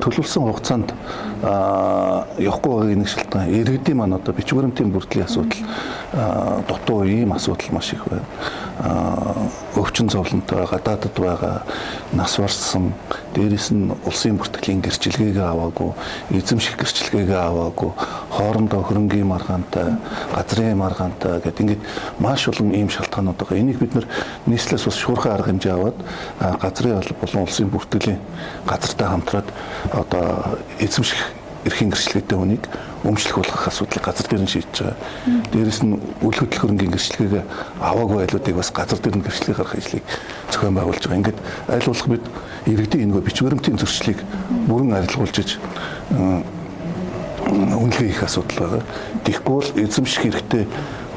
Төлөвлөсөн хугацаанд явахгүй байгаа нэг шалтгаан иргэдийн маань одоо бичвэрэмтийн бүртгэлийн асуудал дутуу ийм асуудал маш их байна. Өвчин зовлонтой гадаадд байгаа нас барсан, дээрээс нь улсын бүртгэлийн гэрчилгээгээ аваагүй, эзэмших гэрчилгээгээ аваагүй, хоорондоо хөрөнгийн маргаантай, газрын маргаантай гэдэг ингээд маш олон ийм шалтгаанууд байгаа. Энийг бид нийслэлээс бас шуурхай арга хэмжээ аваад газрын болон улсын бүртгэлийн газартай хамтраад одоо эзэмших эрхийн гэрчлэгтэй хүнийг өмчлөх болгох асуудлыг газар дээр нь шийдэж байгаа. Дээрээс нь үл хөдлөх хөрөнгийн гэрчлэгээ аваагүй айлуудыг бас газар дээр нь гэрчлэгээ гаргах ажлыг зохион байгуулж байгаа. Ингээд аль болох бид иргэдийн энэ бичвэрэмтийн зөрчлийг бүрэн арилгуулж үнэлгээ хийх асуудал байгаа. Тэгэхгүй бол эзэмших хэрэгтэй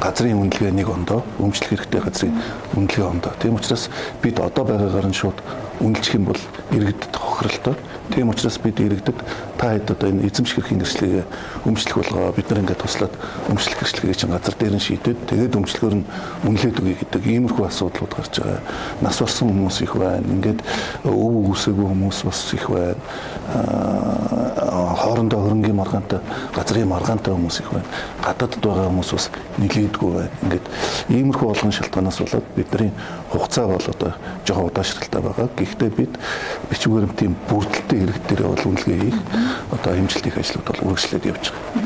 газрын үнэлгээ нэг ондоо, өмчлөх хэрэгтэй газрын үнэлгээ ондоо. Тийм учраас бид одоо байгаагаар нь шууд үнэлчих юм бол иргэдэд хохиролтой. Тийм учраас бид иргэдэд та хэд одоо энэ эзэмших эрхийн гэрчлэгээ өмчлөх болгоо бид нар ингээд туслаад өмчлөх гэрчлэгийг чинь газар дээр нь шийдээд тэгээд өмчлөхөөр нь үнэлээд өгье гэдэг иймэрхүү асуудлууд гарч байгаа. Нас барсан хүмүүс их байна. Ингээд өв үсээгүй хүмүүс бас их байна. Хоорондоо хөрөнгийн маргаантай, газрын маргаантай хүмүүс их байна. Гадаадд байгаа хүмүүс бас нилээдгүй байна. Ингээд иймэрхүү болгон шалтгаанаас болоод бидний хугацаа бол одоо жоохон удаашралтай байгаа. Гэхдээ бид бичвэрэмтийн бүрдэлтэй иргэд дээр бол үнэлгээ хийх одоо хэмжилт их ажлууд бол үргэлжлээд явж байгаа.